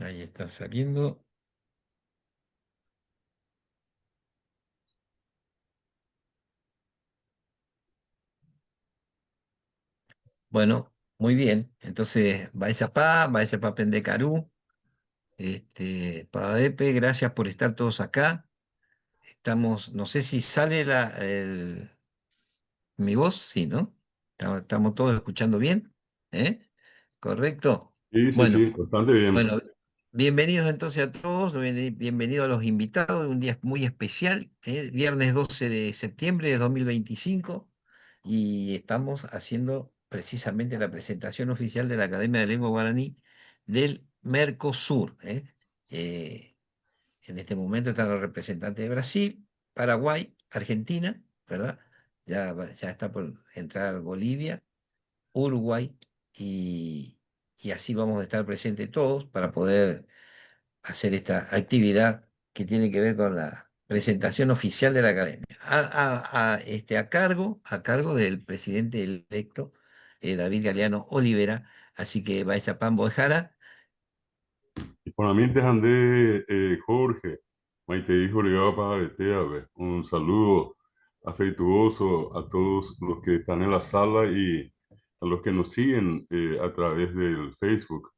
Ahí está saliendo. Bueno, muy bien. Entonces, vais a pa Pendecarú. Epe, gracias por estar todos acá. Estamos, no sé si sale mi voz, sí, ¿no? Estamos todos escuchando bien, ¿eh? ¿Correcto? Sí, sí, Bueno, sí, bastante bien. bueno, bienvenidos entonces a todos, bienvenidos a los invitados, un día muy especial, viernes 12 de septiembre de 2025, y estamos haciendo precisamente la presentación oficial de la Academia de Lengua Guaraní del Mercosur. Eh, en este momento están los representantes de Brasil, Paraguay, Argentina, ¿verdad? Ya está por entrar Bolivia, Uruguay, y, y así vamos a estar presentes todos para poder hacer esta actividad que tiene que ver con la presentación oficial de la academia. A cargo del presidente electo, David Galeano Olivera. Así que vais a Pambo Jara. Y por mí te andé, Jorge, Maite dijo ligado para Betea, un saludo afectuoso a todos los que están en la sala y a los que nos siguen a través del Facebook.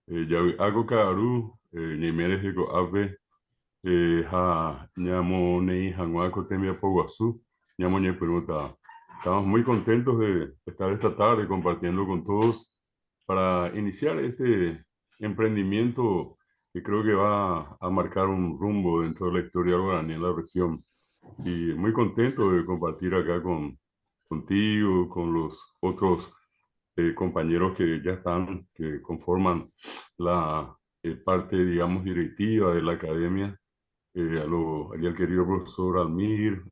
Ya hago caru, Ñemeres de Ave, ja, ñamo Nei Januaco Temia Poguazú, ñamo Ñe Pregunta. Estamos muy contentos de estar esta tarde compartiendo con todos para iniciar este emprendimiento que creo que va a marcar un rumbo dentro de la historia guaraní en la región. Y muy contento de compartir acá contigo, con los otros compañeros que ya están, que conforman la parte, digamos, directiva de la academia, allí al querido profesor Almir.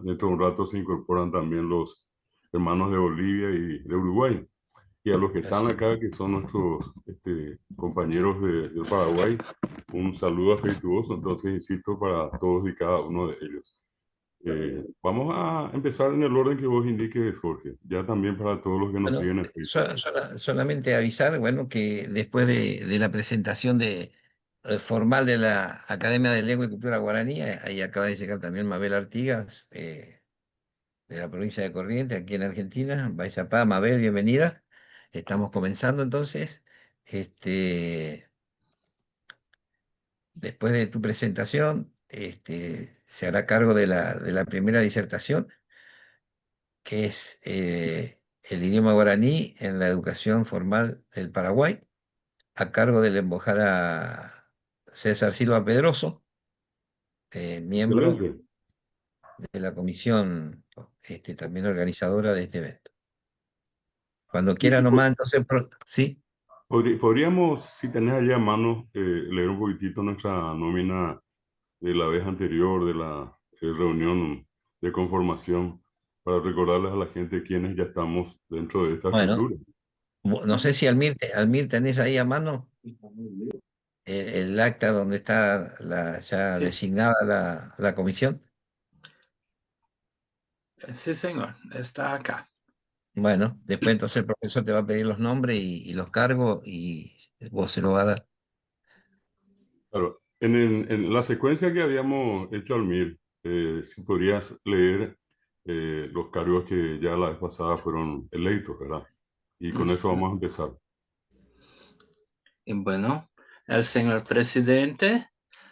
Dentro de un rato se incorporan también los hermanos de Bolivia y de Uruguay. Y a los que están Así es. acá, que son nuestros compañeros de Paraguay, un saludo afectuoso, entonces, insisto, para todos y cada uno de ellos. Vamos a empezar en el orden que vos indiques, Jorge, ya también para todos los que nos Bueno, siguen en Facebook. solamente avisar, bueno, que después de la presentación formal de la Academia de Lengua y Cultura Guaraní, ahí acaba de llegar también Mabel Artigas, de la provincia de Corrientes, aquí en Argentina. Baizapá, Mabel, bienvenida. Estamos comenzando entonces. Después de tu presentación, se hará cargo de la primera disertación, que es el idioma guaraní en la educación formal del Paraguay, a cargo de la embajada César Silva Pedroso, miembro Excelente. de la comisión, también organizadora de este evento. Cuando quiera Y nomás, entonces, sí. podríamos, si tenés allá a mano, leer un poquitito nuestra nómina de la vez anterior, de la reunión de conformación, para recordarles a la gente quiénes ya estamos dentro de esta Bueno, estructura. no sé si Almir tenés ahí a mano el acta donde está ya Sí, designada la comisión. sí, señor, está acá. Bueno, después entonces el profesor te va a pedir los nombres y los cargos, y vos se lo vas a dar. Claro, en la secuencia que habíamos hecho al MIR, si podrías leer los cargos que ya la vez pasada fueron electos, ¿verdad? Y con eso Ujú. vamos a empezar. Y bueno, el señor presidente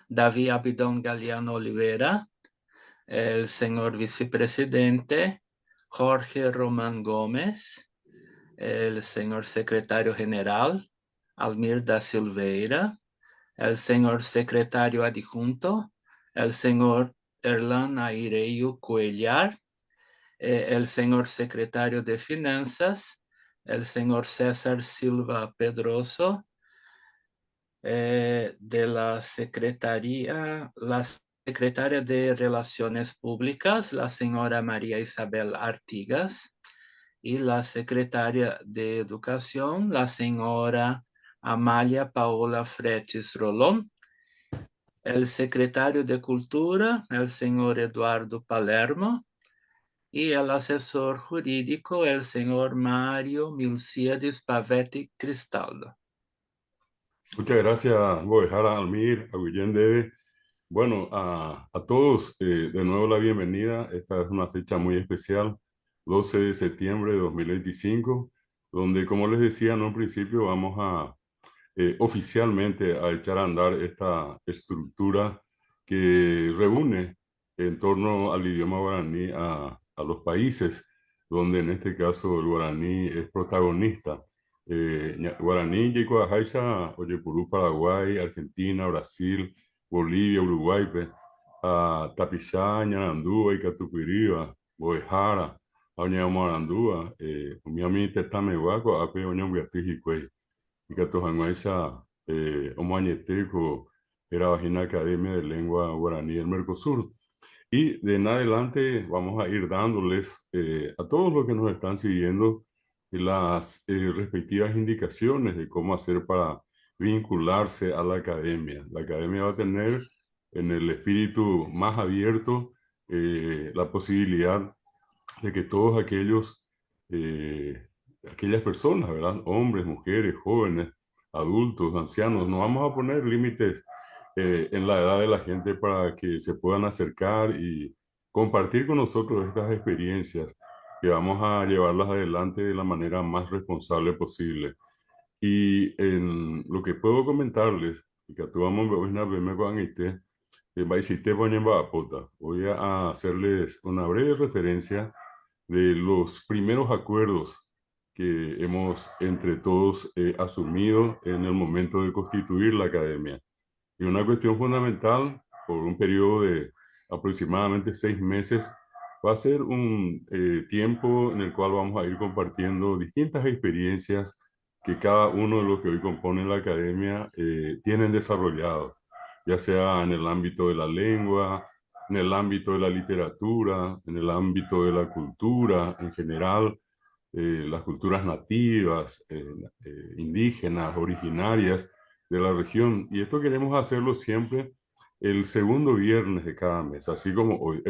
David Abidón Galeano Olivera, el señor vicepresidente Jorge Román Gómez, el señor secretario general Almir da Silveira, el señor secretario adjunto, el señor Erlan Aireyu Cuellar, el señor secretario de Finanzas, el señor César Silva Pedroso, de la secretaria de Relaciones Públicas, la señora María Isabel Artigas, y la secretaria de Educación, la señora Amalia Paola Fretes Rolón, el secretario de Cultura, el señor Eduardo Palermo, y el asesor jurídico, el señor Mario Milciades Pavetti Cristaldo. Muchas gracias, Bojara, Almir, a Guillén Dede. Bueno, a todos, de nuevo la bienvenida. Esta es una fecha muy especial, 12 de septiembre de 2025, donde, como les decía en un principio, vamos a oficialmente a echar a andar esta estructura que reúne en torno al idioma guaraní a los países, donde en este caso el guaraní es protagonista. Guaraní, Yico, Ajaiza, Oyepurú, Paraguay, Argentina, Brasil, Bolivia, Uruguay, Tapizá, Ñarandúa, Icatupiriba, Boejara, Añamarandúa, Miami, Tetamehuaco, Ape, Oñambiatijicue, Icatojanguaiza, Omañeteco, era vagina Academia de Lengua Guaraní del Mercosur. Y de en adelante vamos a ir dándoles a todos los que nos están siguiendo las respectivas indicaciones de cómo hacer para vincularse a la academia. La academia va a tener en el espíritu más abierto la posibilidad de que todos aquellas personas, ¿verdad? Hombres, mujeres, jóvenes, adultos, ancianos, no vamos a poner límites en la edad de la gente para que se puedan acercar y compartir con nosotros estas experiencias que vamos a llevarlas adelante de la manera más responsable posible. Y en lo que puedo comentarles, y que tú vamos a ver con este, voy a hacerles una breve referencia de los primeros acuerdos que hemos entre todos asumido en el momento de constituir la academia. Y una cuestión fundamental, por un periodo de aproximadamente 6 meses, va a ser un tiempo en el cual vamos a ir compartiendo distintas experiencias que cada uno de los que hoy componen la academia tienen desarrollado, ya sea en el ámbito de la lengua, en el ámbito de la literatura, en el ámbito de la cultura en general, las culturas nativas, indígenas, originarias de la región. Y esto queremos hacerlo siempre el segundo viernes de cada mes, así como hoy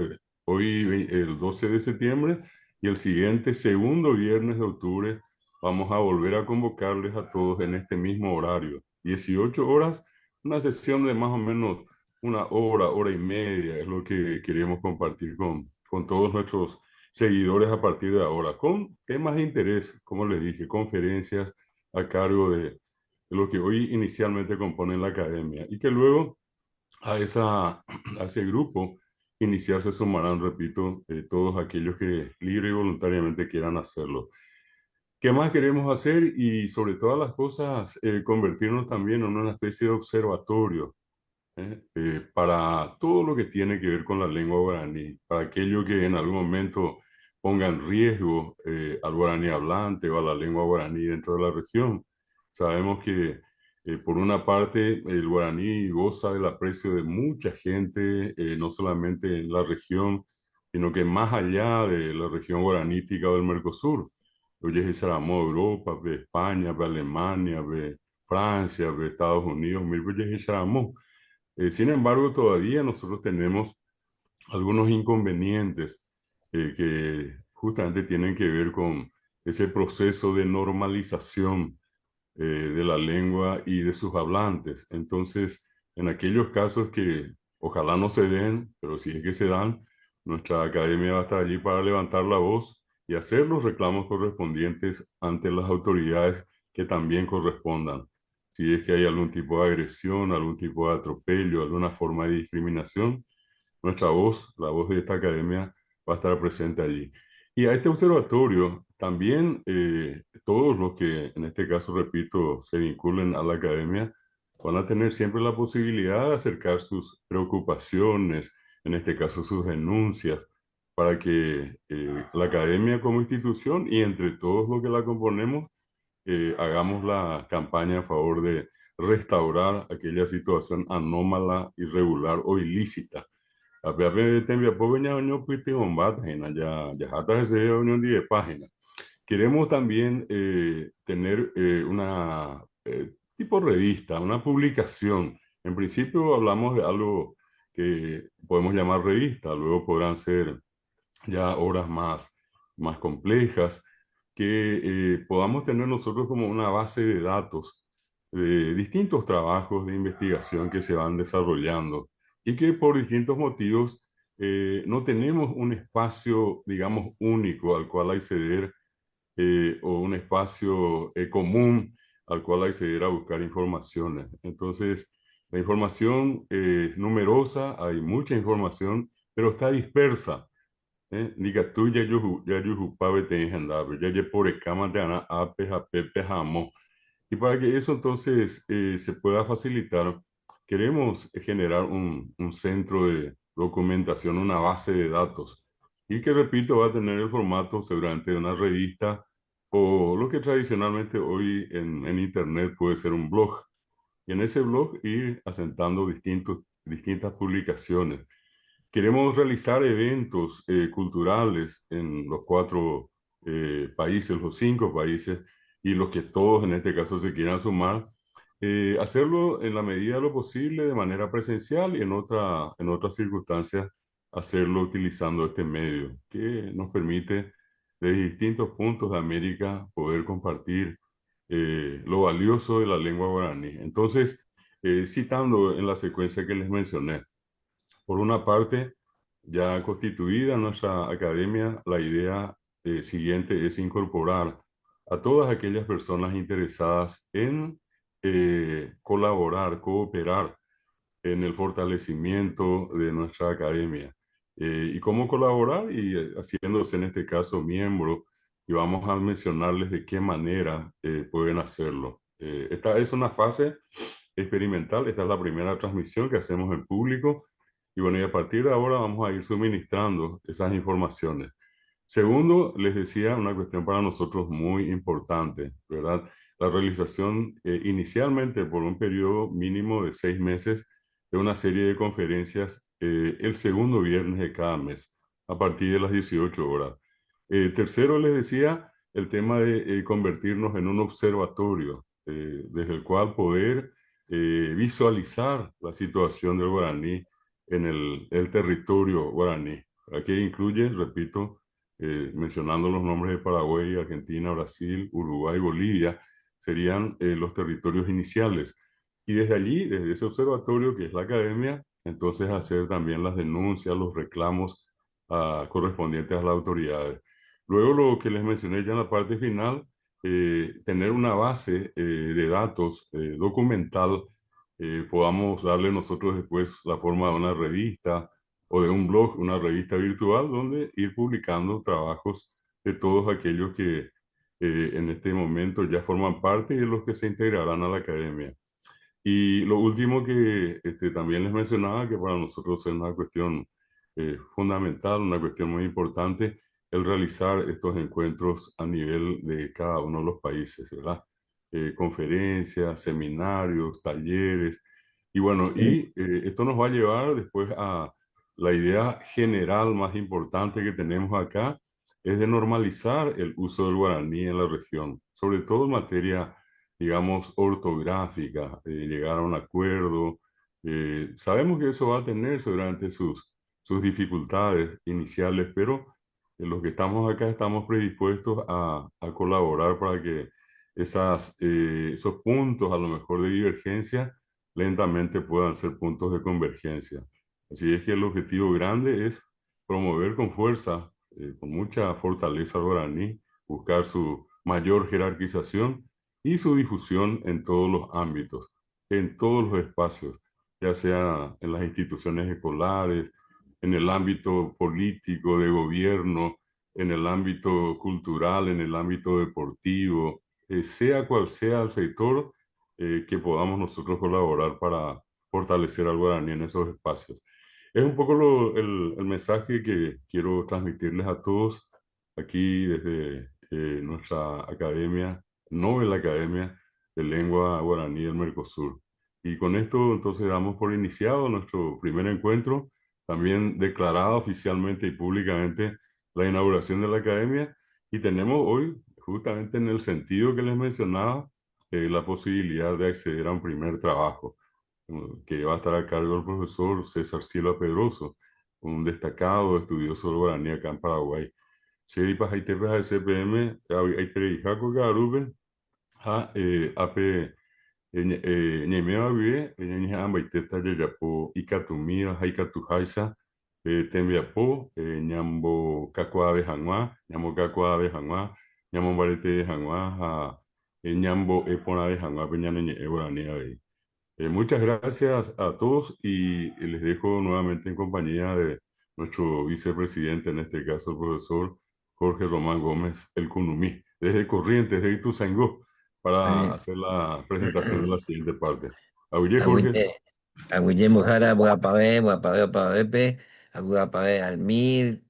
el 12 de septiembre y el siguiente segundo viernes de octubre vamos a volver a convocarles a todos en este mismo horario, 18 horas, una sesión de más o menos una hora, hora y media, es lo que queremos compartir con todos nuestros seguidores a partir de ahora, con temas de interés, como les dije, conferencias a cargo de lo que hoy inicialmente componen la academia y que luego a ese grupo inicial se sumarán, repito, todos aquellos que libre y voluntariamente quieran hacerlo. ¿Qué más queremos hacer? Y sobre todas las cosas, convertirnos también en una especie de observatorio para todo lo que tiene que ver con la lengua guaraní, para aquello que en algún momento ponga en riesgo al guaraní hablante o a la lengua guaraní dentro de la región. Sabemos que por una parte el guaraní goza del aprecio de mucha gente, no solamente en la región, sino que más allá de la región guaranítica o del Mercosur. Oye, Isaramó, Europa, de España, de Alemania, de Francia, de Estados Unidos, mil veces Isaramó. Sin embargo, todavía nosotros tenemos algunos inconvenientes que justamente tienen que ver con ese proceso de normalización de la lengua y de sus hablantes. Entonces, en aquellos casos que ojalá no se den, pero si es que se dan, nuestra academia va a estar allí para levantar la voz y hacer los reclamos correspondientes ante las autoridades que también correspondan. Si es que hay algún tipo de agresión, algún tipo de atropello, alguna forma de discriminación, nuestra voz, la voz de esta academia, va a estar presente allí. Y a este observatorio también todos los que, en este caso, repito, se vinculen a la academia, van a tener siempre la posibilidad de acercar sus preocupaciones, en este caso sus denuncias, para que la academia como institución y entre todos los que la componemos, hagamos la campaña a favor de restaurar aquella situación anómala, irregular o ilícita. Apenas tembia poco ya unión piti página, ya hasta ese unión de página. Queremos también tener una tipo revista, una publicación. En principio hablamos de algo que podemos llamar revista, luego podrán ser ya obras más complejas, que podamos tener nosotros como una base de datos de distintos trabajos de investigación que se van desarrollando y que por distintos motivos no tenemos un espacio, digamos, único al cual acceder o un espacio común al cual acceder a buscar informaciones. Entonces, la información es numerosa, hay mucha información, pero está dispersa. Diga tú, ya yo pabe te engendaba, ya ya por cama de ana ape, japepe, jamo. Y para que eso entonces se pueda facilitar, queremos generar un centro de documentación, una base de datos, y que, repito, va a tener el formato seguramente de una revista o lo que tradicionalmente hoy en Internet puede ser un blog. Y en ese blog ir asentando distintas publicaciones. Queremos realizar eventos culturales en los cuatro países, los cinco países, y los que todos en este caso se quieran sumar, hacerlo en la medida de lo posible de manera presencial y en otras circunstancias hacerlo utilizando este medio que nos permite desde distintos puntos de América poder compartir lo valioso de la lengua guaraní. Entonces, citando en la secuencia que les mencioné, por una parte, ya constituida nuestra academia, la idea siguiente es incorporar a todas aquellas personas interesadas en colaborar, cooperar en el fortalecimiento de nuestra academia. ¿Y cómo colaborar? Y haciéndose en este caso miembro, y vamos a mencionarles de qué manera pueden hacerlo. Esta es una fase experimental, esta es la primera transmisión que hacemos en público, y bueno, y a partir de ahora vamos a ir suministrando esas informaciones. Segundo, les decía una cuestión para nosotros muy importante, ¿verdad? La realización inicialmente por un periodo mínimo de 6 meses de una serie de conferencias el segundo viernes de cada mes, a partir de las 18 horas. Tercero, les decía el tema de convertirnos en un observatorio desde el cual poder visualizar la situación del guaraní en el territorio guaraní. Aquí incluye, repito, mencionando los nombres de Paraguay, Argentina, Brasil, Uruguay, Bolivia, serían los territorios iniciales. Y desde allí, desde ese observatorio que es la academia, entonces hacer también las denuncias, los reclamos correspondientes a las autoridades. Luego, lo que les mencioné ya en la parte final, tener una base de datos documental, podamos darle nosotros después la forma de una revista o de un blog, una revista virtual, donde ir publicando trabajos de todos aquellos que en este momento ya forman parte y de los que se integrarán a la academia. Y lo último que también les mencionaba, que para nosotros es una cuestión fundamental, una cuestión muy importante, el realizar estos encuentros a nivel de cada uno de los países, ¿verdad? Conferencias, seminarios, talleres. Y bueno, esto nos va a llevar después a la idea general más importante que tenemos acá, es de normalizar el uso del guaraní en la región, sobre todo en materia, digamos, ortográfica, llegar a un acuerdo. Sabemos que eso va a tener seguramente sus dificultades iniciales, pero los que estamos acá estamos predispuestos a colaborar para que esos puntos a lo mejor de divergencia lentamente puedan ser puntos de convergencia. Así es que el objetivo grande es promover con fuerza, con mucha fortaleza al guaraní, buscar su mayor jerarquización y su difusión en todos los ámbitos, en todos los espacios, ya sea en las instituciones escolares, en el ámbito político, de gobierno, en el ámbito cultural, en el ámbito deportivo, sea cual sea el sector que podamos nosotros colaborar para fortalecer al guaraní en esos espacios. Es un poco el mensaje que quiero transmitirles a todos aquí desde nuestra academia, Nobel Academia de Lengua Guaraní del Mercosur. Y con esto entonces damos por iniciado nuestro primer encuentro, también declarada oficialmente y públicamente la inauguración de la academia, y tenemos hoy, justamente en el sentido que les mencionaba, la posibilidad de acceder a un primer trabajo que va a estar a cargo del profesor César Silva Pedroso, un destacado estudioso del guaraní acá en Paraguay. Chedi pa haite pe CPM, haite jaco garube, ha ape ñaimeva guive ñañeha'ãmbaite tajajapo ikatumíva ha ikatuháicha tembiapo ñambokakuaave hag̃ua, ñambokakuaave hag̃ua, ñamombarete hag̃ua ha ñambo'e porãve hag̃uápe ñane ñe'ẽ Guarani avei. Muchas gracias a todos y les dejo nuevamente en compañía de nuestro vicepresidente, en este caso el profesor Jorge Román Gómez, el Kunumí, desde Corrientes, de Ituzaingó, para Eh, hacer la presentación de la siguiente parte. Oye, Jorge. Agüille, Agüille Mujara, Guapavé, Guapavé, Guapavepe, Guapavé Almir,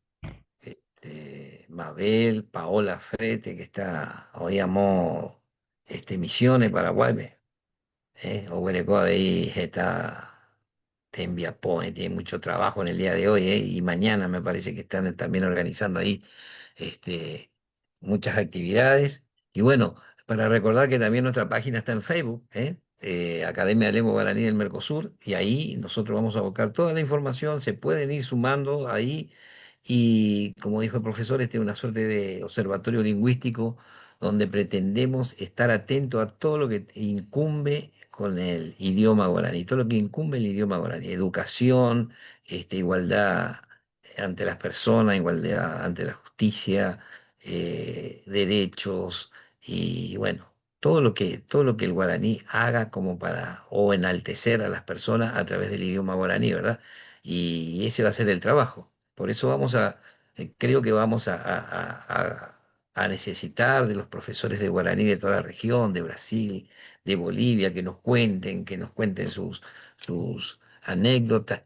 Mabel, Paola Frete, que está, hoy llamó Misiones, Paraguay, Oguerecoa ahí está, te envía tiene mucho trabajo en el día de hoy, y mañana me parece que están también organizando ahí este, muchas actividades. Y bueno, para recordar que también nuestra página está en Facebook, Academia de Lengua Guaraní del Mercosur, y ahí nosotros vamos a buscar toda la información, se pueden ir sumando ahí, y como dijo el profesor, este es una suerte de observatorio lingüístico donde pretendemos estar atentos a todo lo que incumbe con el idioma guaraní, todo lo que incumbe el idioma guaraní, educación, igualdad ante las personas, igualdad ante la justicia, derechos y bueno, todo lo que el guaraní haga como para o enaltecer a las personas a través del idioma guaraní, ¿verdad? Y ese va a ser el trabajo. Por eso creo que vamos a necesitar de los profesores de guaraní de toda la región, de Brasil, de Bolivia, que nos cuenten sus anécdotas,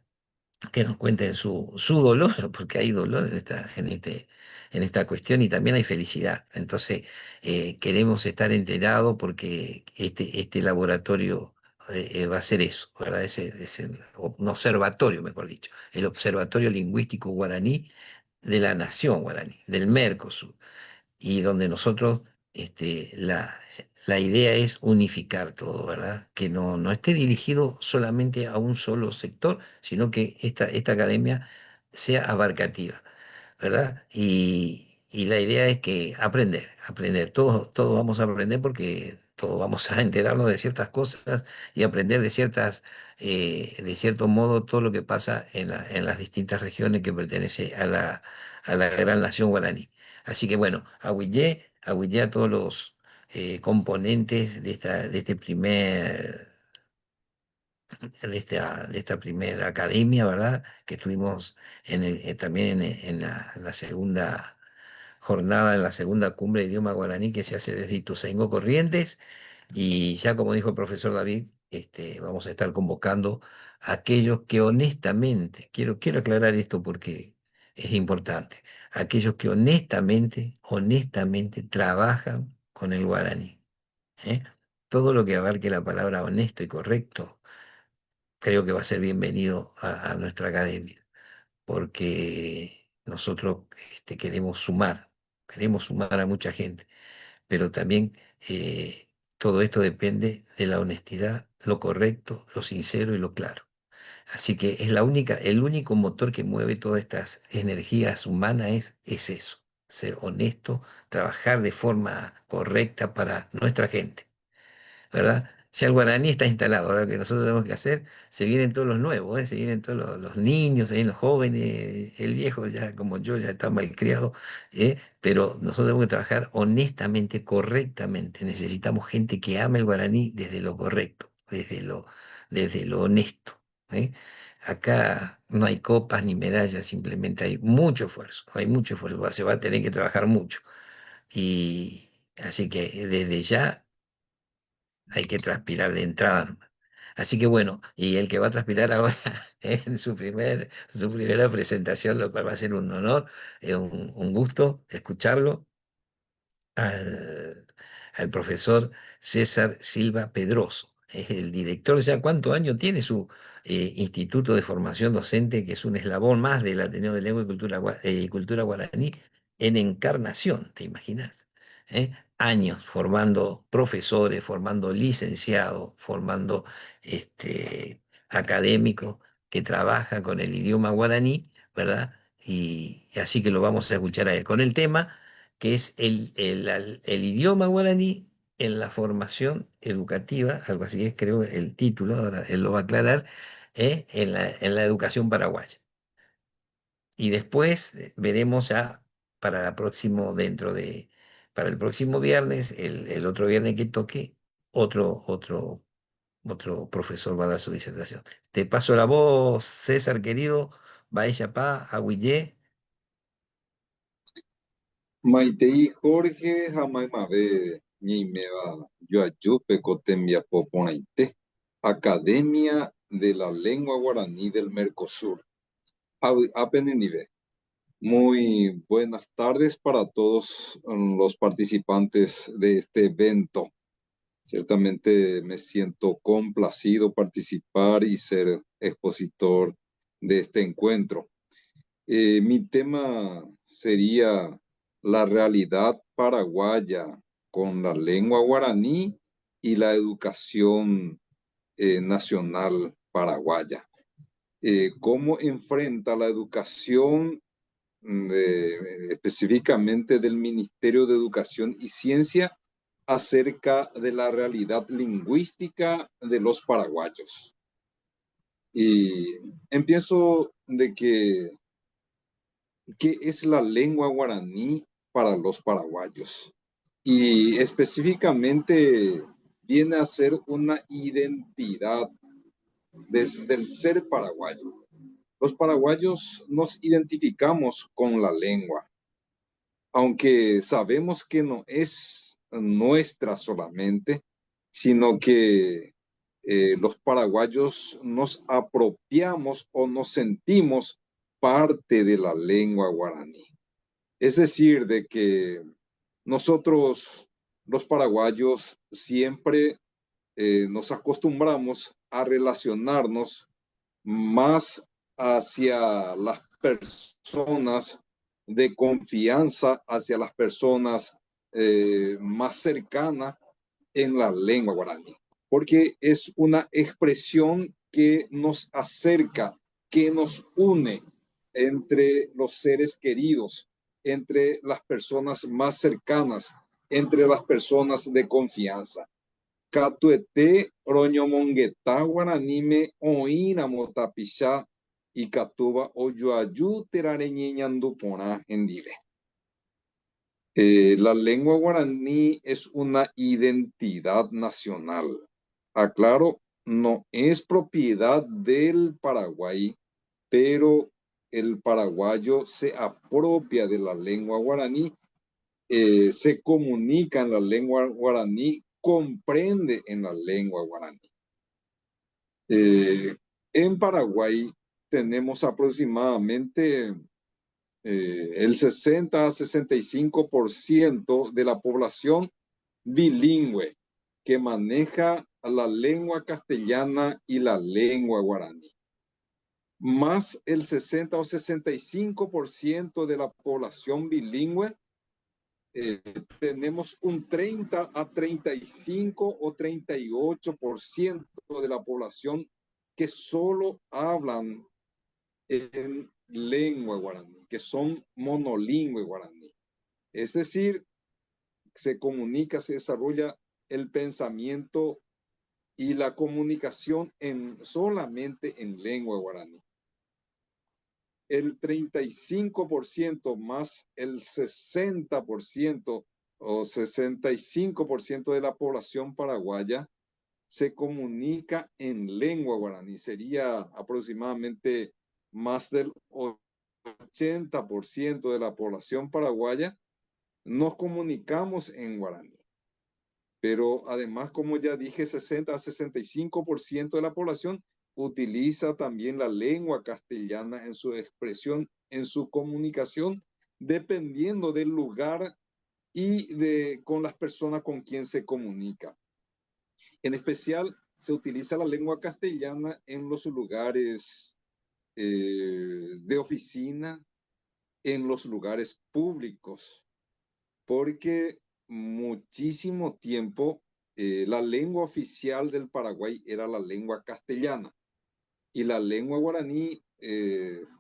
que nos cuenten su dolor, porque hay dolor en esta cuestión y también hay felicidad. Entonces, queremos estar enterados porque este laboratorio va a ser eso, ¿verdad? Un observatorio, mejor dicho, el Observatorio Lingüístico Guaraní de la Nación Guaraní, del Mercosur y donde nosotros, la idea es unificar todo, ¿verdad? Que no esté dirigido solamente a un solo sector, sino que esta academia sea abarcativa, ¿verdad? Y la idea es que aprender, todos vamos a aprender porque todos vamos a enterarnos de ciertas cosas y aprender de cierto modo, todo lo que pasa en las distintas regiones que pertenece a la gran nación guaraní. Así que bueno, ahuillé a todos los componentes de este de esta primera academia, ¿verdad? Que estuvimos también en la segunda jornada, en la segunda cumbre de idioma guaraní que se hace desde Ituzaingó Corrientes. Y ya como dijo el profesor David, vamos a estar convocando a aquellos que honestamente, quiero aclarar esto porque es importante, aquellos que honestamente trabajan con el guaraní. ¿eh? Todo lo que abarque la palabra honesto y correcto, creo que va a ser bienvenido a nuestra academia, porque nosotros queremos sumar a mucha gente, pero también todo esto depende de la honestidad, lo correcto, lo sincero y lo claro. Así que el único motor que mueve todas estas energías humanas es eso, ser honesto, trabajar de forma correcta para nuestra gente. ¿Verdad? Ya el guaraní está instalado, ahora lo que nosotros tenemos que hacer, se vienen todos los nuevos, se vienen todos los niños, se vienen los jóvenes, el viejo ya como yo ya está malcriado, pero nosotros tenemos que trabajar honestamente, correctamente. Necesitamos gente que ame el guaraní desde lo correcto, desde lo honesto. ¿eh? Acá no hay copas ni medallas, simplemente hay mucho esfuerzo, se va a tener que trabajar mucho. Y así que desde ya hay que transpirar de entrada nomás. Así que bueno, y el que va a transpirar ahora en su primera presentación, lo cual va a ser un honor, un gusto escucharlo, al, al profesor César Silva Pedroso. Es el director, ya cuántos años tiene su Instituto de Formación Docente, que es un eslabón más del Ateneo de Lengua y Cultura Guaraní, en Encarnación, ¿te imaginas? Años formando profesores, formando licenciados, formando académicos que trabajan con el idioma guaraní, ¿verdad? Y así que lo vamos a escuchar a él con el tema que es el idioma guaraní en la formación educativa, algo así es creo el título, ahora él lo va a aclarar, en la educación paraguaya. Y después veremos ya para el próximo viernes, el otro viernes que toque, otro profesor va a dar su disertación. Te paso la voz, César querido, vaya pa, aguillé. Maitei Jorge Jamaimave Ñeimeva Yoayupe Cotembia Poponaite, Academia de la Lengua Guaraní del Mercosur. Apeninive. Muy buenas tardes para todos los participantes de este evento. Ciertamente me siento complacido participar y ser expositor de este encuentro. Mi tema sería la realidad paraguaya con la lengua guaraní y la educación nacional paraguaya. ¿Cómo enfrenta la educación específicamente del Ministerio de Educación y Ciencia acerca de la realidad lingüística de los paraguayos? Y empiezo de que ¿qué es la lengua guaraní para los paraguayos? Y específicamente viene a ser una identidad desde el ser paraguayo. Los paraguayos nos identificamos con la lengua, aunque sabemos que no es nuestra solamente, sino que los paraguayos nos apropiamos o nos sentimos parte de la lengua guaraní. Es decir, de que nosotros, los paraguayos, siempre nos acostumbramos a relacionarnos más hacia las personas de confianza, hacia las personas más cercanas en la lengua guaraní, porque es una expresión que nos acerca, que nos une entre los seres queridos, entre las personas más cercanas, entre las personas de confianza. Katuete roñomongueta guaranime oína motapichá y katuba oyoayu terareñeñandu porá endive. La lengua guaraní es una identidad nacional. Aclaro, no es propiedad del Paraguay, pero el paraguayo se apropia de la lengua guaraní, se comunica en la lengua guaraní, comprende en la lengua guaraní. En Paraguay tenemos aproximadamente el 60 a 65% de la población bilingüe que maneja la lengua castellana y la lengua guaraní. Más el 60 o 65% de la población bilingüe, tenemos un 30 a 35 o 38% de la población que solo hablan en lengua guaraní, que son monolingüe guaraní. Es decir, se comunica, se desarrolla el pensamiento y la comunicación solamente en lengua guaraní. El 35% más el 60% o 65% de la población paraguaya se comunica en lengua guaraní. Sería aproximadamente más del 80% de la población paraguaya nos comunicamos en guaraní. Pero además, como ya dije, 60 a 65% de la población utiliza también la lengua castellana en su expresión, en su comunicación, dependiendo del lugar y con las personas con quien se comunica. En especial, se utiliza la lengua castellana en los lugares de oficina, en los lugares públicos, porque muchísimo tiempo la lengua oficial del Paraguay era la lengua castellana y la lengua guaraní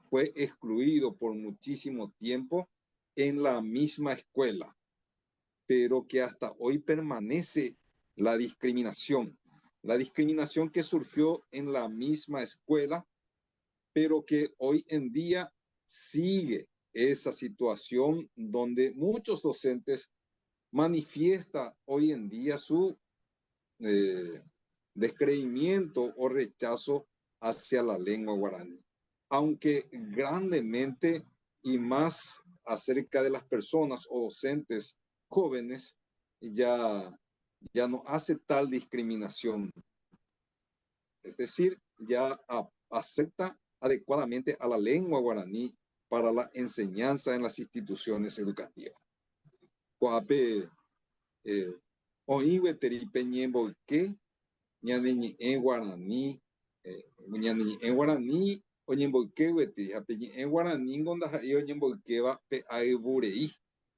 fue excluido por muchísimo tiempo en la misma escuela. pero que hasta hoy permanece la discriminación que surgió en la misma escuela, pero que hoy en día sigue esa situación donde muchos docentes manifiestan hoy en día su eh, descreimiento o rechazo hacia la lengua guaraní. Aunque grandemente y más acerca de las personas o docentes jóvenes, ya no hace tal discriminación. Es decir, ya acepta adecuadamente a la lengua guaraní para la enseñanza en las instituciones educativas. Coape, oíwe teripe ñembo que ñaneñi en guaraní, ñaneñi en guaraní, oñembo que weti, apeñi en guaraní gonda y oñembo que va pe aiburei,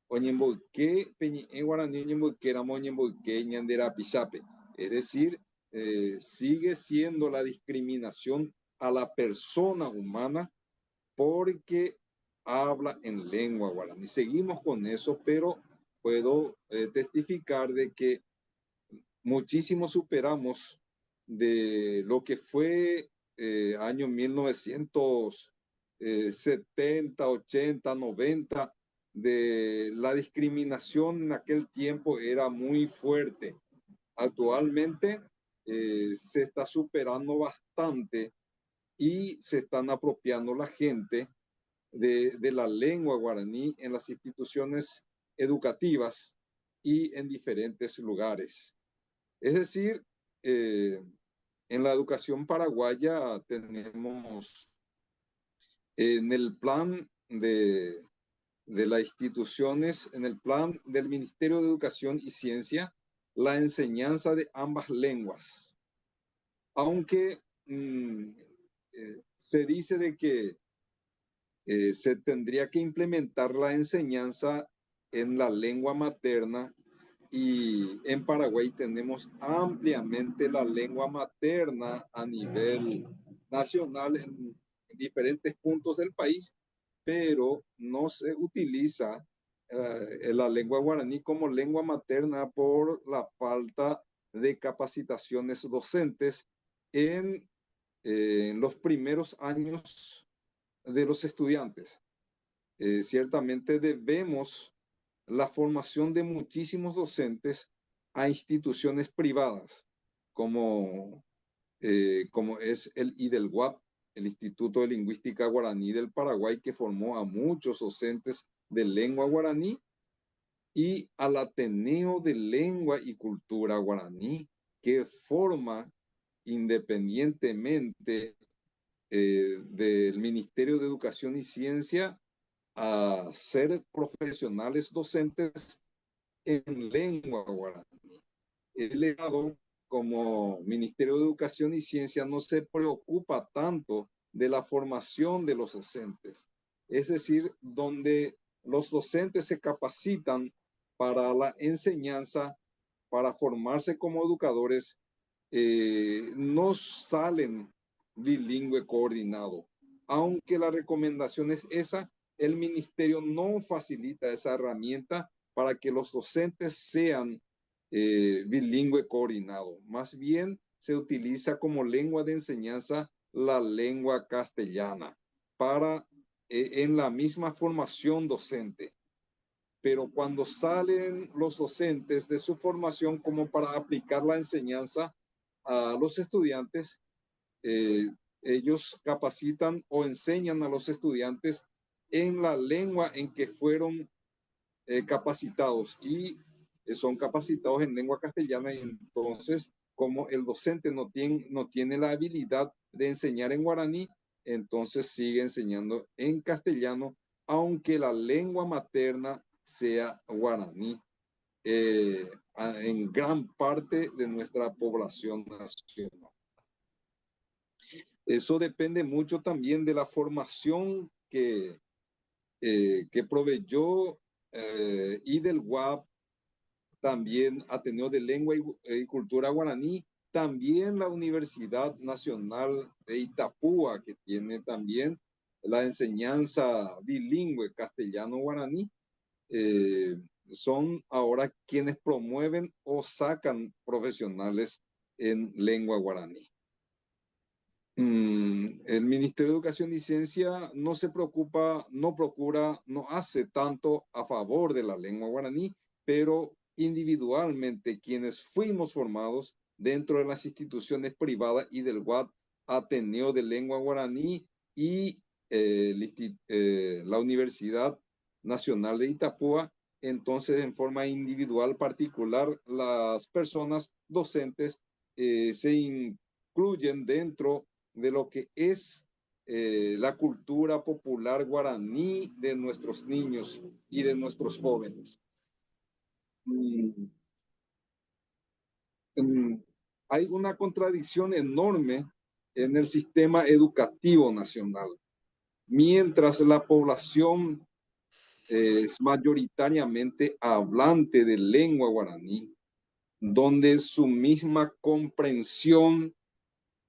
oñembo que peñi en guaraní, oñembo que era oñembo que ñandera pichape. Es decir, sigue siendo la discriminación a la persona humana porque habla en lengua guaraní. Seguimos con eso, pero puedo testificar de que muchísimo superamos de lo que fue año 1970, 80, 90, de la discriminación en aquel tiempo era muy fuerte. Actualmente se está superando bastante y se están apropiando la gente de la lengua guaraní en las instituciones educativas y en diferentes lugares. Es decir, en la educación paraguaya tenemos en el plan de las instituciones, en el plan del Ministerio de Educación y Ciencia, la enseñanza de ambas lenguas. Aunque se dice de que se tendría que implementar la enseñanza en la lengua materna, y en Paraguay tenemos ampliamente la lengua materna a nivel nacional en diferentes puntos del país, pero no se utiliza la lengua guaraní como lengua materna por la falta de capacitaciones docentes en los primeros años de los estudiantes. Ciertamente debemos la formación de muchísimos docentes a instituciones privadas, como es el IDELGUAP, el Instituto de Lingüística Guaraní del Paraguay, que formó a muchos docentes de lengua guaraní, y al Ateneo de Lengua y Cultura Guaraní, que forma independientemente del Ministerio de Educación y Ciencia a ser profesionales docentes en lengua guaraní. El legado, como Ministerio de Educación y Ciencia, no se preocupa tanto de la formación de los docentes. Es decir, donde los docentes se capacitan para la enseñanza, para formarse como educadores, no salen bilingüe coordinado. Aunque la recomendación es esa, el ministerio no facilita esa herramienta para que los docentes sean bilingüe coordinado. Más bien se utiliza como lengua de enseñanza la lengua castellana para en la misma formación docente. Pero cuando salen los docentes de su formación como para aplicar la enseñanza a los estudiantes, ellos capacitan o enseñan a los estudiantes en la lengua en que fueron capacitados, y son capacitados en lengua castellana, y entonces como el docente no tiene la habilidad de enseñar en guaraní, entonces sigue enseñando en castellano, aunque la lengua materna sea guaraní en gran parte de nuestra población nacional. Eso depende mucho también de la formación que proveyó IDELGUAP, también Ateneo de Lengua y Cultura Guaraní, también la Universidad Nacional de Itapúa, que tiene también la enseñanza bilingüe castellano-guaraní, son ahora quienes promueven o sacan profesionales en lengua guaraní. El Ministerio de Educación y Ciencia no se preocupa, no procura, no hace tanto a favor de la lengua guaraní, pero individualmente quienes fuimos formados dentro de las instituciones privadas y del UAT Ateneo de Lengua Guaraní y la Universidad Nacional de Itapúa, entonces en forma individual particular las personas docentes se incluyen dentro de lo que es la cultura popular guaraní de nuestros niños y de nuestros jóvenes. Hay una contradicción enorme en el sistema educativo nacional. Mientras la población es mayoritariamente hablante de lengua guaraní, donde su misma comprensión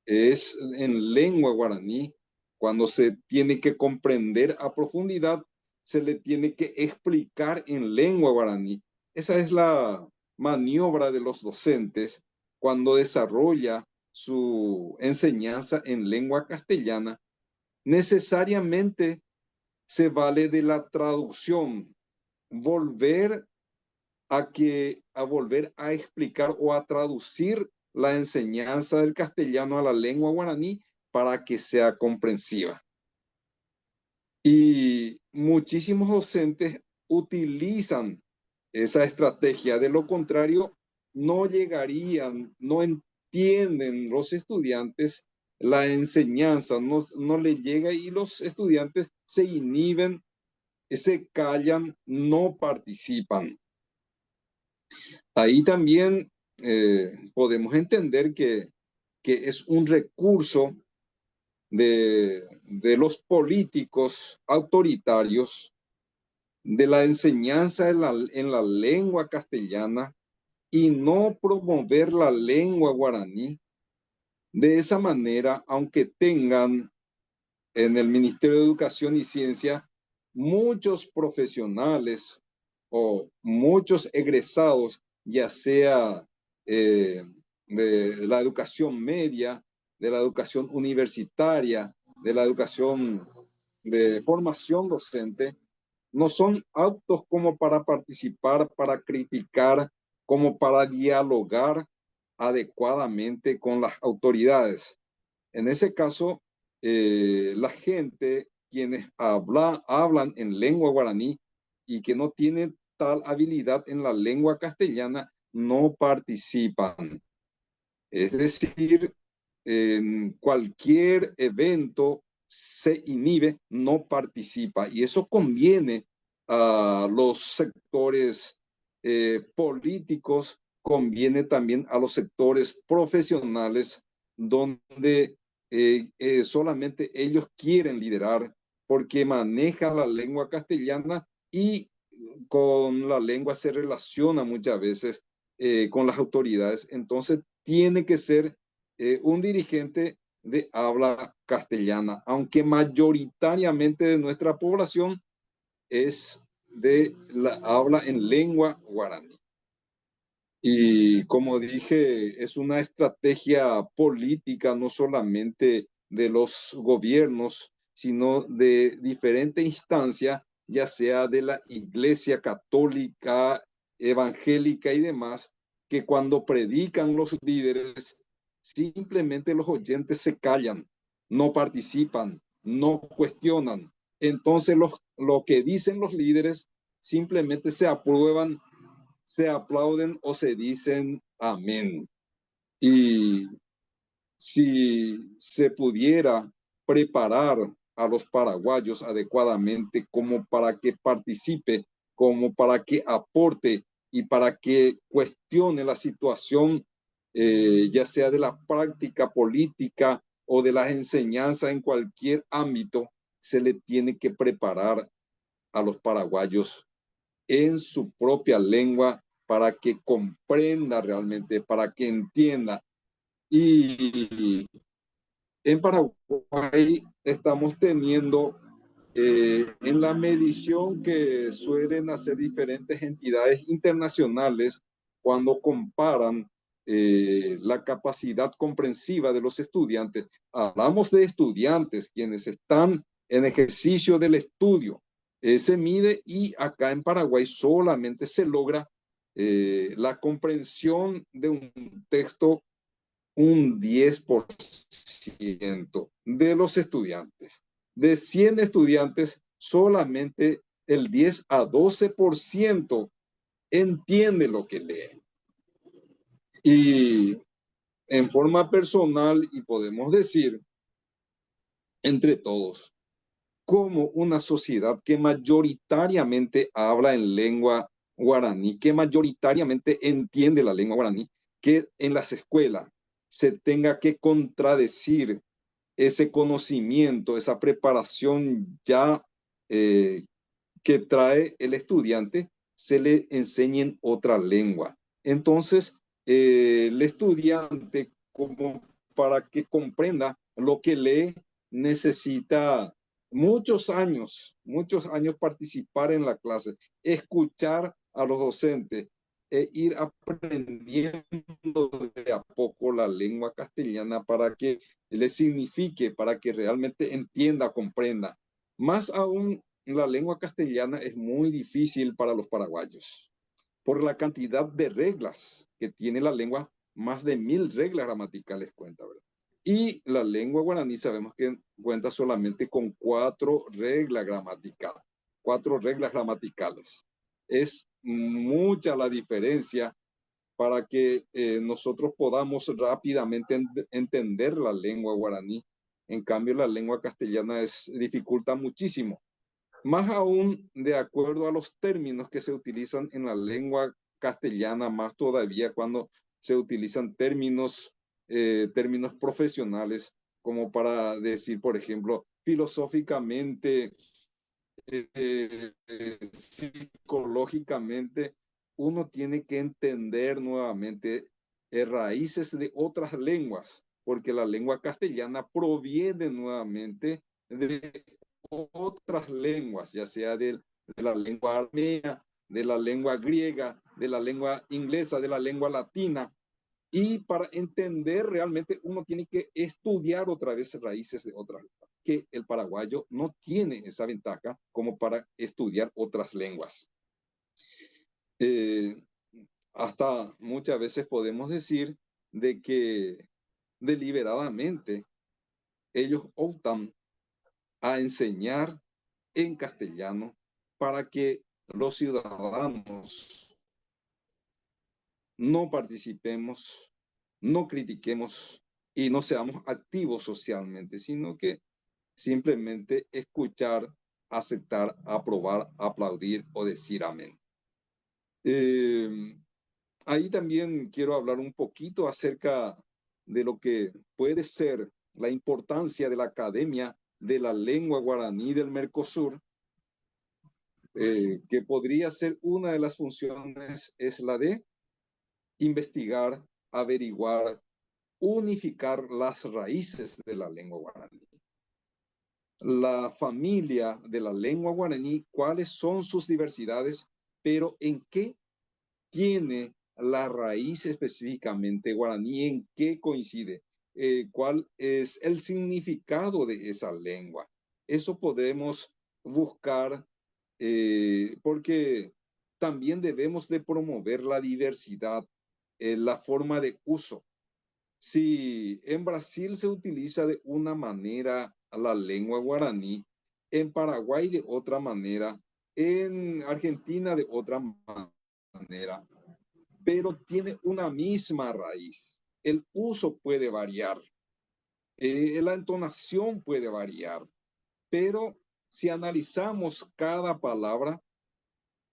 es en lengua guaraní, cuando se tiene que comprender a profundidad, se le tiene que explicar en lengua guaraní. Esa es la maniobra de los docentes cuando desarrolla su enseñanza en lengua castellana. Necesariamente se vale de la traducción, volver a explicar o a traducir la enseñanza del castellano a la lengua guaraní para que sea comprensiva. Y muchísimos docentes utilizan esa estrategia. De lo contrario, no llegarían, no entienden los estudiantes la enseñanza, no le llega y los estudiantes se inhiben, se callan, no participan. Ahí también podemos entender que es un recurso de los políticos autoritarios de la enseñanza en la lengua castellana y no promover la lengua guaraní. De esa manera, aunque tengan en el Ministerio de Educación y Ciencia muchos profesionales o muchos egresados, ya sea de la educación media, de la educación universitaria, de la educación de formación docente, no son aptos como para participar, para criticar, como para dialogar adecuadamente con las autoridades. En ese caso, la gente, quienes hablan en lengua guaraní y que no tienen tal habilidad en la lengua castellana, no participan. Es decir, en cualquier evento se inhibe, no participa. Y eso conviene a los sectores políticos, conviene también a los sectores profesionales, donde solamente ellos quieren liderar porque manejan la lengua castellana y con la lengua se relaciona muchas veces con las autoridades. Entonces tiene que ser un dirigente de habla castellana, aunque mayoritariamente de nuestra población es de la habla en lengua guaraní. Y como dije, es una estrategia política no solamente de los gobiernos, sino de diferentes instancias, ya sea de la Iglesia Católica, evangélica y demás, que cuando predican los líderes, simplemente los oyentes se callan, no participan, no cuestionan. Entonces lo que dicen los líderes simplemente se aprueban, se aplauden o se dicen amén. Y si se pudiera preparar a los paraguayos adecuadamente como para que participe, como para que aporte y para que cuestione la situación, ya sea de la práctica política o de las enseñanzas en cualquier ámbito, se le tiene que preparar a los paraguayos en su propia lengua para que comprenda realmente, para que entienda. Y en Paraguay estamos teniendo en la medición que suelen hacer diferentes entidades internacionales cuando comparan la capacidad comprensiva de los estudiantes. Hablamos de estudiantes, quienes están en ejercicio del estudio. Se mide y acá en Paraguay solamente se logra la comprensión de un texto un 10% de los estudiantes. De 100 estudiantes, solamente el 10 a 12% entiende lo que lee. Y en forma personal, y podemos decir entre todos, como una sociedad que mayoritariamente habla en lengua guaraní, que mayoritariamente entiende la lengua guaraní, que en las escuelas se tenga que contradecir ese conocimiento, esa preparación ya que trae el estudiante, se le enseñen otra lengua. Entonces, el estudiante, como para que comprenda lo que lee, necesita muchos años participar en la clase, escuchar a los docentes, ir aprendiendo de a poco la lengua castellana para que le signifique, para que realmente entienda, comprenda. Más aún, la lengua castellana es muy difícil para los paraguayos por la cantidad de reglas que tiene la lengua, más de 1000 reglas gramaticales cuenta, ¿verdad? Y la lengua guaraní sabemos que cuenta solamente con 4 reglas gramaticales. 4 reglas gramaticales. Es mucha la diferencia para que nosotros podamos rápidamente entender la lengua guaraní. En cambio, la lengua castellana dificulta muchísimo. Más aún, de acuerdo a los términos que se utilizan en la lengua castellana, más todavía cuando se utilizan términos profesionales, como para decir, por ejemplo, filosóficamente, psicológicamente, uno tiene que entender nuevamente raíces de otras lenguas, porque la lengua castellana proviene nuevamente de otras lenguas, ya sea de la lengua armenia, de la lengua griega, de la lengua inglesa, de la lengua latina. Y para entender realmente uno tiene que estudiar otra vez raíces de otras lenguas, que el paraguayo no tiene esa ventaja como para estudiar otras lenguas. Hasta muchas veces podemos decir de que deliberadamente ellos optan a enseñar en castellano para que los ciudadanos no participemos, no critiquemos y no seamos activos socialmente, sino que simplemente escuchar, aceptar, aprobar, aplaudir o decir amén. Ahí también quiero hablar un poquito acerca de lo que puede ser la importancia de la Academia de la Lengua Guaraní del Mercosur, que podría ser una de las funciones, es la de investigar, averiguar, unificar las raíces de la lengua guaraní. La familia de la lengua guaraní, cuáles son sus diversidades, pero en qué tiene la raíz específicamente guaraní, en qué coincide, cuál es el significado de esa lengua. Eso podemos buscar porque también debemos de promover la diversidad, la forma de uso. Si en Brasil se utiliza de una manera la lengua guaraní, en Paraguay de otra manera, en Argentina de otra manera, pero tiene una misma raíz. El uso puede variar, la entonación puede variar, pero si analizamos cada palabra,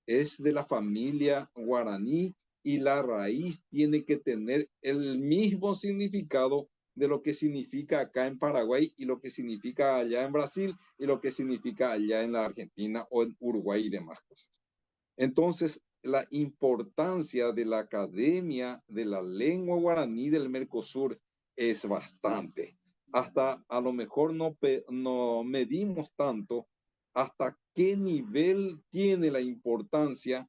es de la familia guaraní y la raíz tiene que tener el mismo significado de lo que significa acá en Paraguay y lo que significa allá en Brasil y lo que significa allá en la Argentina o en Uruguay y demás cosas. Entonces, la importancia de la Academia de la Lengua Guaraní del Mercosur es bastante. Hasta a lo mejor no medimos tanto hasta qué nivel tiene la importancia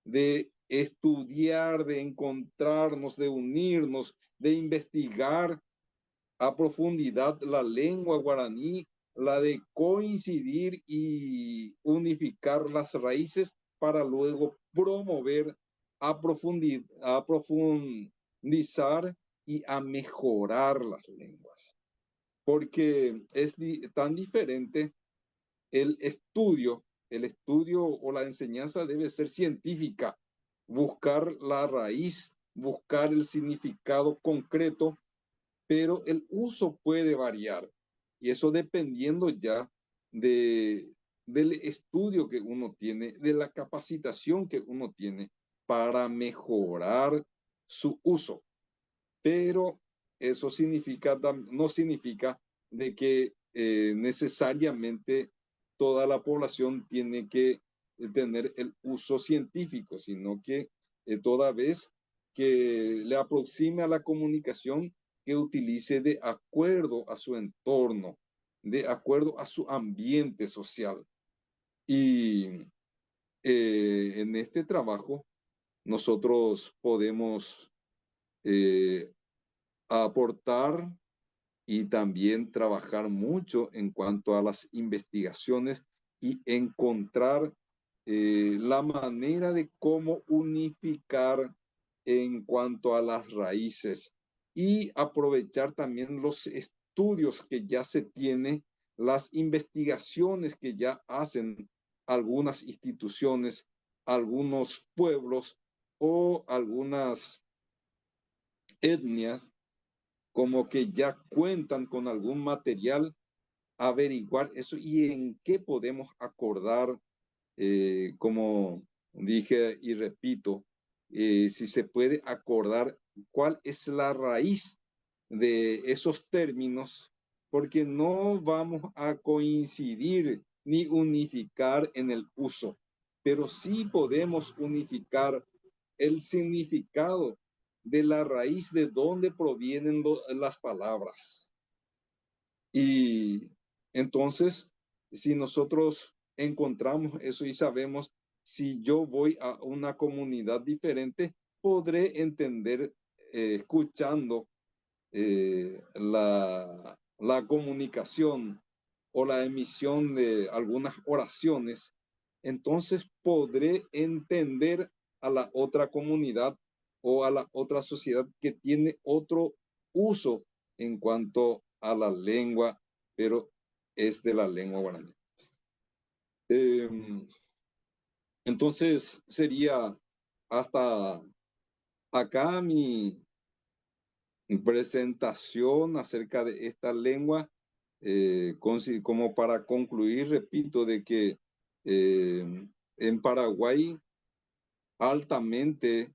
de estudiar, de encontrarnos, de unirnos, de investigar a profundidad la lengua guaraní, la de coincidir y unificar las raíces para luego promover, a profundizar y a mejorar las lenguas. Porque es tan diferente el estudio o la enseñanza debe ser científica, buscar la raíz, buscar el significado concreto, pero el uso puede variar. Y eso dependiendo ya del estudio que uno tiene, de la capacitación que uno tiene para mejorar su uso. Pero eso no significa de que necesariamente toda la población tiene que tener el uso científico, sino que toda vez que le aproxime a la comunicación, que utilice de acuerdo a su entorno, de acuerdo a su ambiente social. Y en este trabajo nosotros podemos aportar y también trabajar mucho en cuanto a las investigaciones y encontrar la manera de cómo unificar en cuanto a las raíces y aprovechar también los estudios que ya se tienen, las investigaciones que ya hacen algunas instituciones, algunos pueblos o algunas etnias, como que ya cuentan con algún material, averiguar eso y en qué podemos acordar, como dije y repito, si se puede acordar cuál es la raíz de esos términos, porque no vamos a coincidir ni unificar en el uso, pero sí podemos unificar el significado de la raíz de donde provienen las palabras. Y entonces, si nosotros encontramos eso y sabemos, si yo voy a una comunidad diferente, podré entender, escuchando la comunicación o la emisión de algunas oraciones, entonces podré entender a la otra comunidad o a la otra sociedad que tiene otro uso en cuanto a la lengua, pero es de la lengua guaraní. Entonces sería hasta acá mi presentación acerca de esta lengua. Como para concluir, repito de que en Paraguay altamente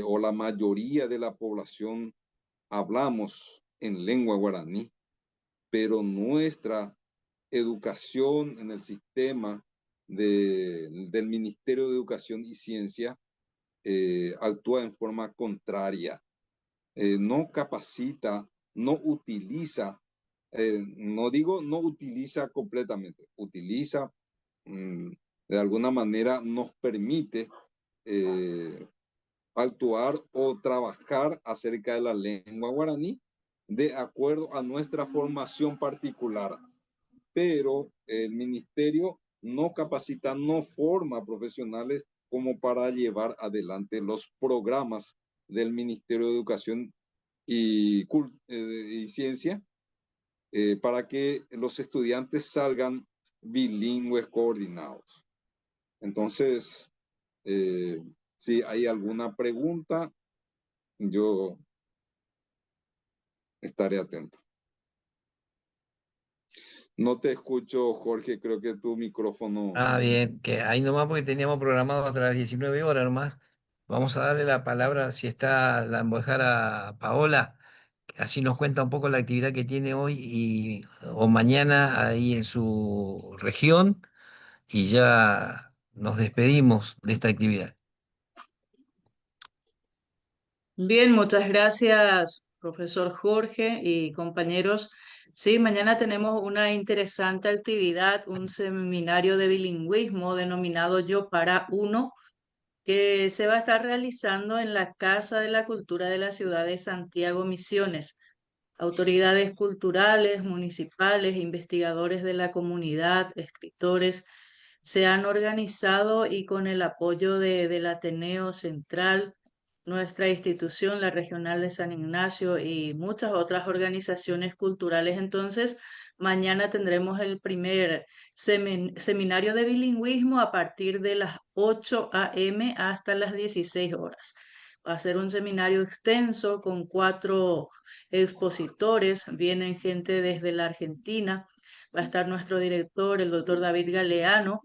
o la mayoría de la población hablamos en lengua guaraní, pero nuestra educación en el sistema del Ministerio de Educación y Ciencia actúa en forma contraria. No capacita, no utiliza, no digo no utiliza completamente, utiliza de alguna manera nos permite actuar o trabajar acerca de la lengua guaraní de acuerdo a nuestra formación particular. Pero el ministerio no capacita, no forma profesionales como para llevar adelante los programas del Ministerio de Educación y Ciencia para que los estudiantes salgan bilingües coordinados. Entonces, si hay alguna pregunta, yo estaré atento. No te escucho, Jorge, creo que tu micrófono... Ah, bien, que ahí nomás porque teníamos programado hasta las 19 horas nomás. Vamos a darle la palabra, si está la embajada Paola, que así nos cuenta un poco la actividad que tiene hoy o mañana ahí en su región y ya nos despedimos de esta actividad. Bien, muchas gracias, profesor Jorge y compañeros. Sí, mañana tenemos una interesante actividad, un seminario de bilingüismo denominado Yo para Uno, que se va a estar realizando en la Casa de la Cultura de la ciudad de Santiago Misiones. Autoridades culturales, municipales, investigadores de la comunidad, escritores, se han organizado y con el apoyo del Ateneo Central, nuestra institución, la Regional de San Ignacio y muchas otras organizaciones culturales. Entonces, mañana tendremos el primer seminario de bilingüismo a partir de las 8 a.m. hasta las 16 horas. Va a ser un seminario extenso con 4 expositores. Vienen gente desde la Argentina. Va a estar nuestro director, el doctor David Galeano.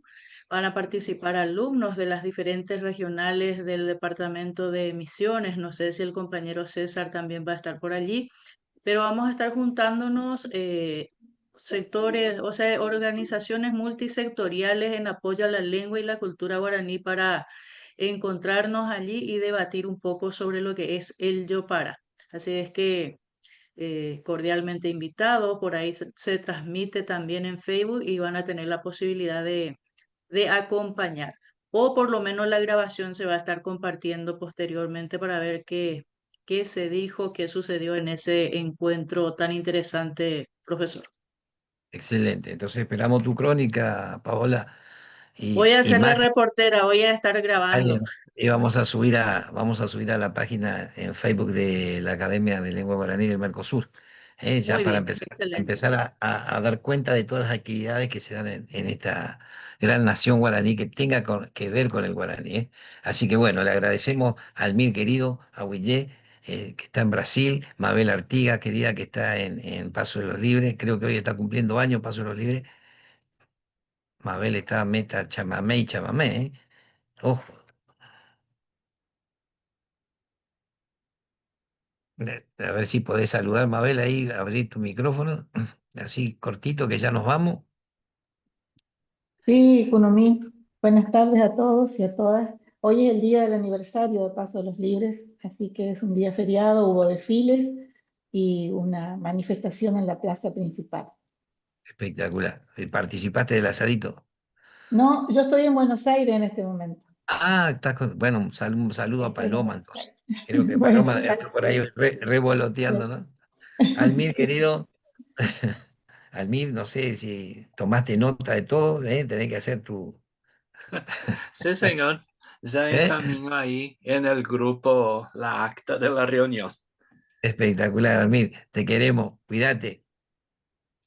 Van a participar alumnos de las diferentes regionales del departamento de Misiones. No sé si el compañero César también va a estar por allí, pero vamos a estar juntándonos sectores, o sea, organizaciones multisectoriales en apoyo a la lengua y la cultura guaraní para encontrarnos allí y debatir un poco sobre lo que es el Yopara. Así es que cordialmente invitados, por ahí se transmite también en Facebook y van a tener la posibilidad de acompañar. O por lo menos la grabación se va a estar compartiendo posteriormente para ver qué se dijo, qué sucedió en ese encuentro tan interesante, profesor. Excelente. Entonces esperamos tu crónica, Paola, y Voy a ser la imagen. reportera, voy a estar grabando. Y vamos a subir a la página en Facebook de la Academia de Lengua Guaraní del Mercosur, ya Muy para bien, empezar, excelente. a dar cuenta de todas las actividades que se dan en esta gran nación guaraní que tenga que ver con el guaraní. Así que bueno, le agradecemos al Mir querido, a Huillé, que está en Brasil, Mabel Artiga, querida, que está en Paso de los Libres, creo que hoy está cumpliendo años Paso de los Libres. Mabel está meta chamamé y chamamé, Ojo. A ver si podés saludar, Mabel, ahí, abrir tu micrófono, así cortito que ya nos vamos. Sí, Kunomi, buenas tardes a todos y a todas. Hoy es el día del aniversario de Paso de los Libres, así que es un día feriado, hubo desfiles y una manifestación en la plaza principal. Espectacular. ¿Participaste del asadito? No, yo estoy en Buenos Aires en este momento. Ah, bueno, un saludo a Estoy en Paloma, Buenos entonces. Aires. Creo que Bueno, Paloma debe estar por ahí revoloteando, ¿no? Almir, querido, Almir, no sé si tomaste nota de todo, tenés que hacer tu... Sí, señor. Ya ¿eh? encaminó ahí en el grupo la acta de la reunión. Espectacular, Almir. Te queremos, cuídate.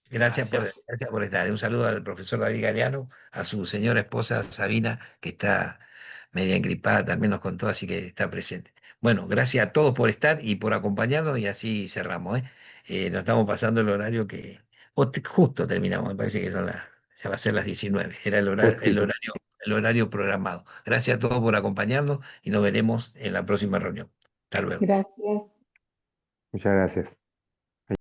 Gracias. Gracias por estar. Un saludo al profesor David Galeano, a su señora esposa Sabina, que está media engripada, también nos contó, así que está presente. Bueno, gracias a todos por estar y por acompañarnos y así cerramos, ¿eh? Nos estamos pasando el horario justo terminamos, me parece que ya va a ser las 19. Era Justito. el horario programado. Gracias a todos por acompañarnos y nos veremos en la próxima reunión. Hasta luego. gracias. Muchas gracias.